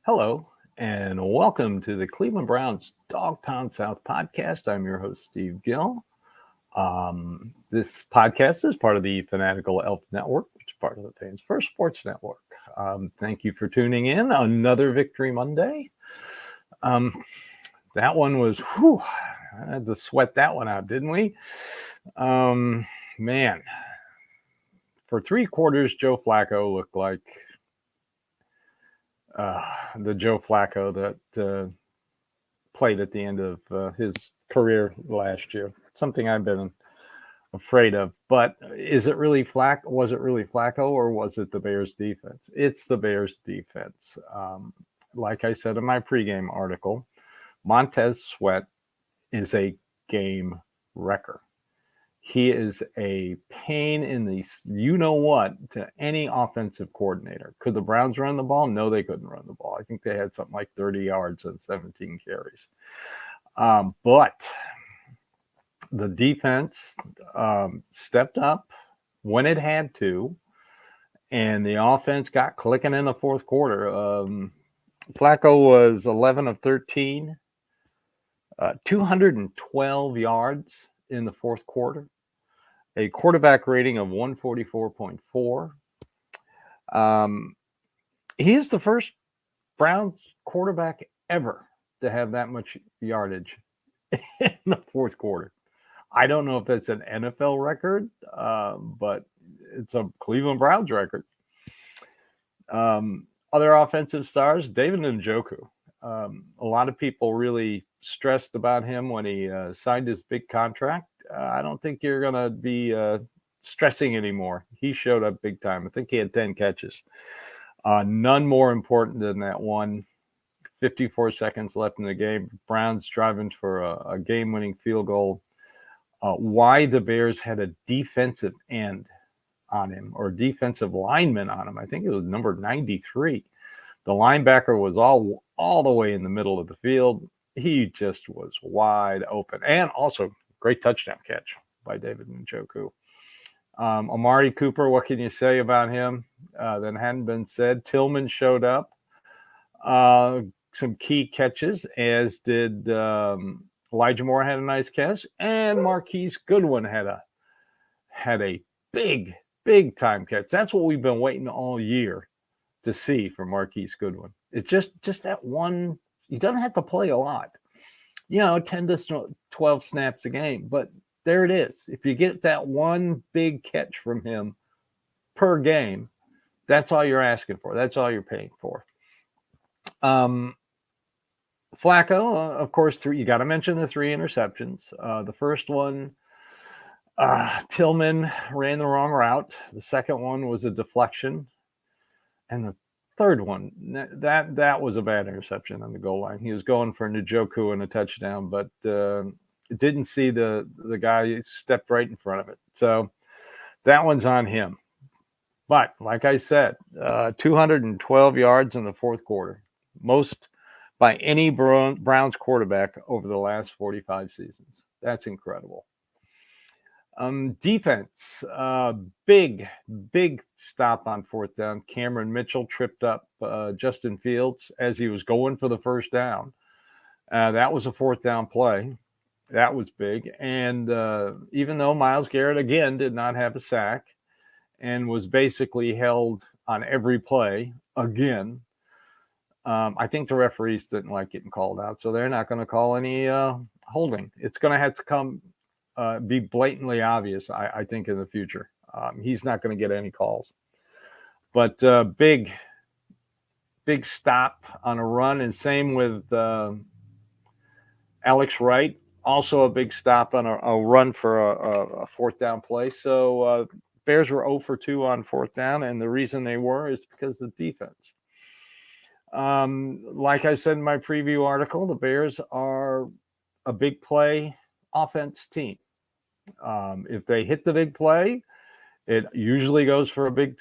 Hello, and welcome to the Cleveland Browns Dawgpound South podcast. I'm your host, Steve Gill. This podcast is part of the Fanatical Elf Network, which is part of the Fans First Sports Network. Thank you for tuning in. Another Victory Monday. That one was, I had to sweat that one out, didn't we? Man, for three quarters, Joe Flacco looked like the Joe Flacco that played at the end of his career last year. Something I've been afraid of. But is it really Was it really Flacco, or was it the Bears defense? It's the Bears defense. Like I said in my pregame article, Montez Sweat is a game wrecker. He is a pain in the you-know-what to any offensive coordinator. Could the Browns run the ball? No, they couldn't run the ball. I think they had something like 30 yards and 17 carries. But the defense stepped up when it had to, and the offense got clicking in the fourth quarter. Flacco was 11 of 13, 212 yards in the fourth quarter, a quarterback rating of 144.4. He is the first Browns quarterback ever to have that much yardage in the fourth quarter. I don't know if that's an NFL record, but it's a Cleveland Browns record. Other offensive stars, David Njoku. A lot of people really stressed about him when he signed his big contract. I don't think you're going to be stressing anymore. He showed up big time. I think he had 10 catches. None more important than that one. 54 seconds left in the game. Browns driving for a game-winning field goal. Why the Bears had a defensive end on him, or defensive lineman on him. I think it was number 93. The linebacker was all the way in the middle of the field. He just was wide open. And also, great touchdown catch by David Njoku. Amari Cooper, what can you say about him that hadn't been said? Tillman showed up. Some key catches, as did Elijah Moore had a nice catch, and Marquise Goodwin had a big time catch. That's what we've been waiting all year to see from Marquise Goodwin. It's just that one. He doesn't have to play a lot, 10 to 12 snaps a game, but there it is. If you get that one big catch from him per game, that's all you're asking for. That's all you're paying for. Flacco, of course, you got to mention the three interceptions. The first one, Tillman ran the wrong route. The second one was a deflection. And the third one, that was a bad interception on the goal line. He was going for Njoku and a touchdown, but didn't see the guy who stepped right in front of it. So that one's on him. But like I said, 212 yards in the fourth quarter. Most by any Browns quarterback over the last 45 seasons. That's incredible. Defense, big stop on fourth down. Cameron Mitchell tripped up Justin Fields as he was going for the first down. That was a fourth down play. That was big. And even though Myles Garrett, again, did not have a sack and was basically held on every play again, I think the referees didn't like getting called out, so they're not going to call any holding. It's going to have to come be blatantly obvious, I think, in the future. He's not going to get any calls. But big stop on a run, and same with Alex Wright, also a big stop on a run for a fourth down play. So Bears were 0 for 2 on fourth down, and the reason they were is because of the defense. Like I said in my preview article, the Bears are a big play offense team. If they hit the big play, it usually goes for a big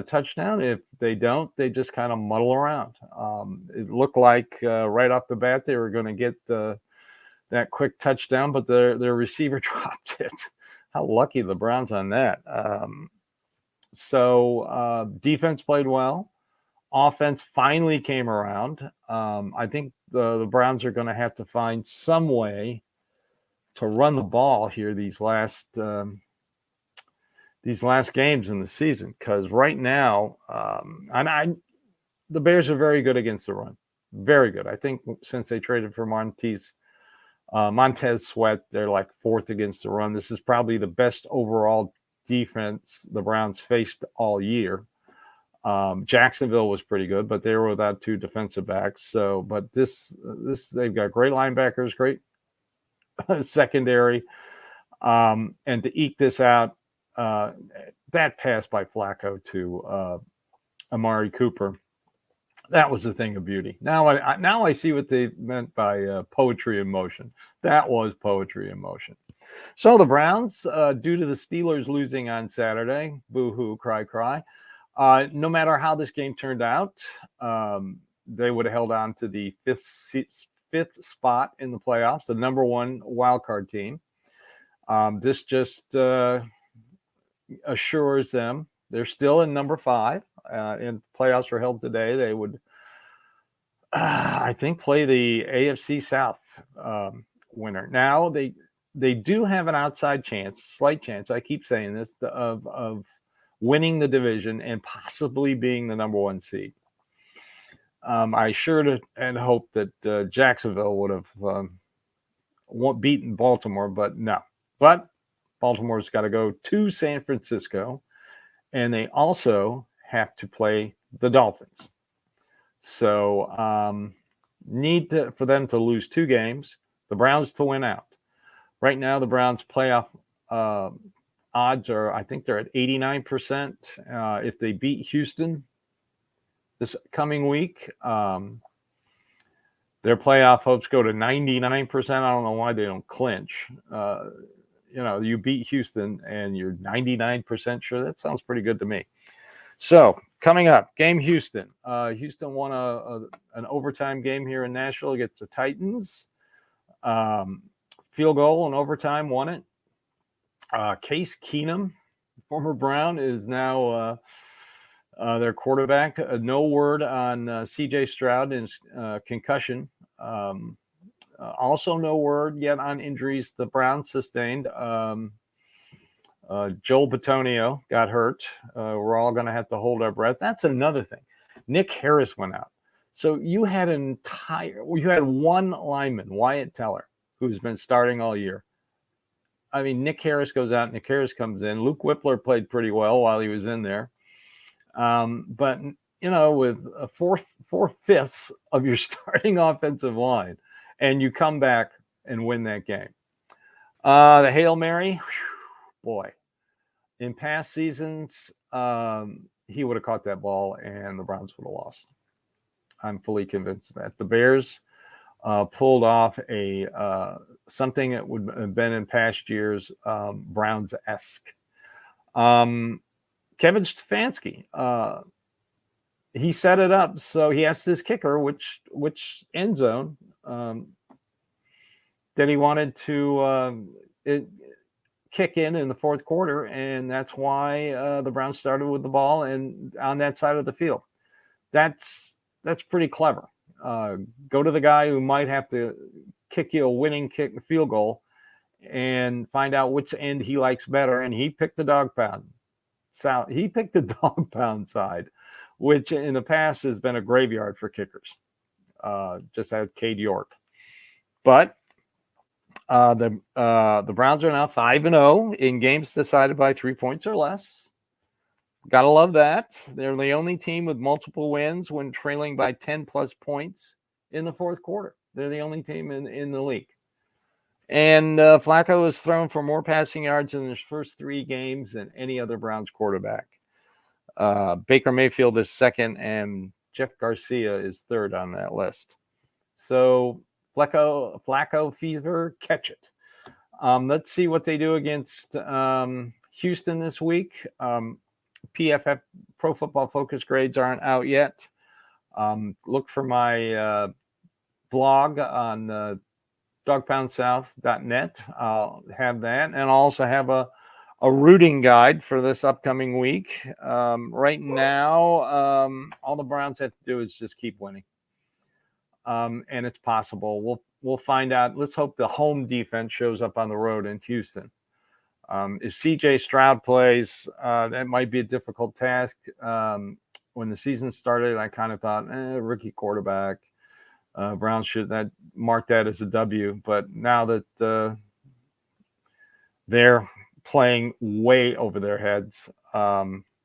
touchdown. If they don't, they just kind of muddle around. It looked like right off the bat they were going to get that quick touchdown, but their receiver dropped it. How lucky the Browns on that. So defense played well. offense finally came around. I think the Browns are going to have to find some way to run the ball here these last games in the season, because right now, the Bears are very good against the run, very good. I think since they traded for Montez Sweat, they're like fourth against the run. This is probably the best overall defense the Browns faced all year. Jacksonville was pretty good, but they were without two defensive backs. So, but this they've got great linebackers, great secondary, and to eke this out, that pass by Flacco to Amari Cooper, that was a thing of beauty. Now I see what they meant by poetry in motion. That was poetry in motion. So the Browns, due to the Steelers losing on Saturday, boo-hoo, cry, cry. No matter how this game turned out, they would have held on to the fifth spot in the playoffs, the number one wildcard team. This just assures them they're still in number 5. And playoffs were held today. They would, I think, play the AFC South winner. Now they do have an outside chance, slight chance. I keep saying this, of winning the division and possibly being the number 1 seed. I sure and hope that Jacksonville would have beaten Baltimore, but no. But Baltimore's got to go to San Francisco, and they also have to play the Dolphins. So for them to lose 2 games, the Browns to win out. Right now, the Browns playoff odds are, I think they're at 89%. If they beat Houston this coming week, their playoff hopes go to 99%. I don't know why they don't clinch. You beat Houston and you're 99% sure. That sounds pretty good to me. So coming up, game Houston. Houston won an overtime game here in Nashville against the Titans. Field goal in overtime won it. Case Keenum, former Brown, is now their quarterback. No word on C.J. Stroud and concussion. Also no word yet on injuries the Browns sustained. Joel Bitonio got hurt. We're all going to have to hold our breath. That's another thing. Nick Harris went out. So you had one lineman, Wyatt Teller, who's been starting all year. I mean, Nick Harris goes out, Nick Harris comes in. Luke Whippler played pretty well while he was in there. But, with 4/5 of your starting offensive line, and you come back and win that game. The Hail Mary, boy, in past seasons, he would have caught that ball and the Browns would have lost. I'm fully convinced of that. The Bears pulled off something that would have been in past years Browns-esque. Kevin Stefanski, he set it up. So he asked his kicker which end zone that he wanted to kick in the fourth quarter, and that's why the Browns started with the ball and on that side of the field. That's pretty clever. Go to the guy who might have to kick you a winning field goal and find out which end he likes better. And he picked the Dawgpound. He picked the Dawgpound side, which in the past has been a graveyard for kickers. Just had Cade York. But the Browns are now 5-0 in games decided by 3 points or less. Gotta love that. They're the only team with multiple wins when trailing by 10-plus points in the fourth quarter. They're the only team in the league. And Flacco has thrown for more passing yards in his first 3 games than any other Browns quarterback. Baker Mayfield is second, and Jeff Garcia is third on that list. So Flacco fever, catch it. Let's see what they do against Houston this week. PFF Pro Football Focus grades aren't out yet. Look for my blog on dogpoundsouth.net. I'll have that, and I'll also have a a rooting guide for this upcoming week. Right now, all the Browns have to do is just keep winning, and it's possible. We'll find out. Let's hope the home defense shows up on the road in Houston. If CJ Stroud plays, that might be a difficult task. When the season started, I kind of thought, rookie quarterback. Browns should mark that as a W. But now that they're playing way over their heads,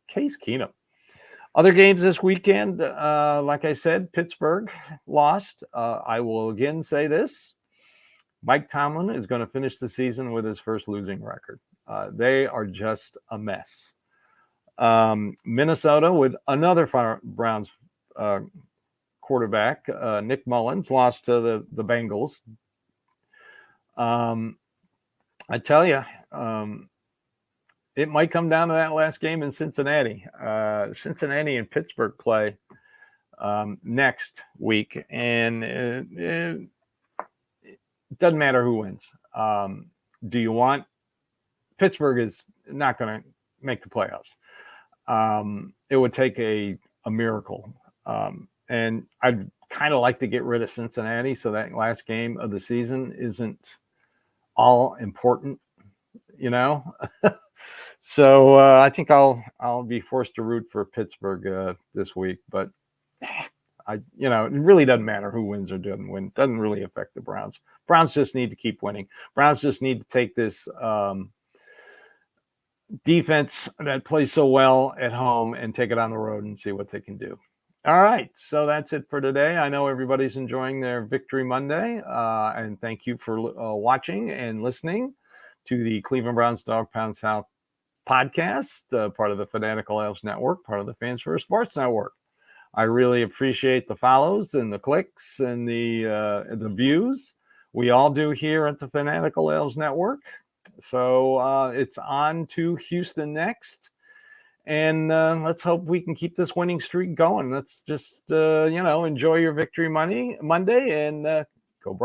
Case Keenum. Other games this weekend, like I said, Pittsburgh lost. I will again say this. Mike Tomlin is going to finish the season with his first losing record. They are just a mess. Minnesota with another Browns quarterback, Nick Mullins, lost to the Bengals. I tell you, it might come down to that last game in Cincinnati. Cincinnati and Pittsburgh play next week, and it doesn't matter who wins. Do you want Pittsburgh is not going to make the playoffs. It would take a miracle. And I'd kind of like to get rid of Cincinnati so that last game of the season isn't all important, So I think I'll be forced to root for Pittsburgh this week, but it really doesn't matter who wins or doesn't win. It doesn't really affect the Browns. Browns just need to keep winning. Browns just need to take this defense that plays so well at home and take it on the road and see what they can do. All right, so that's it for today. I know everybody's enjoying their Victory Monday, and thank you for watching and listening to the Cleveland Browns Dawgpound South podcast, part of the Fanatical Elves Network, part of the Fans First Sports Network. I really appreciate the follows and the clicks and the views. We all do here at the Fanatical Elves Network. So it's on to Houston next. And let's hope we can keep this winning streak going. Let's just, enjoy your Victory Monday and go Browns.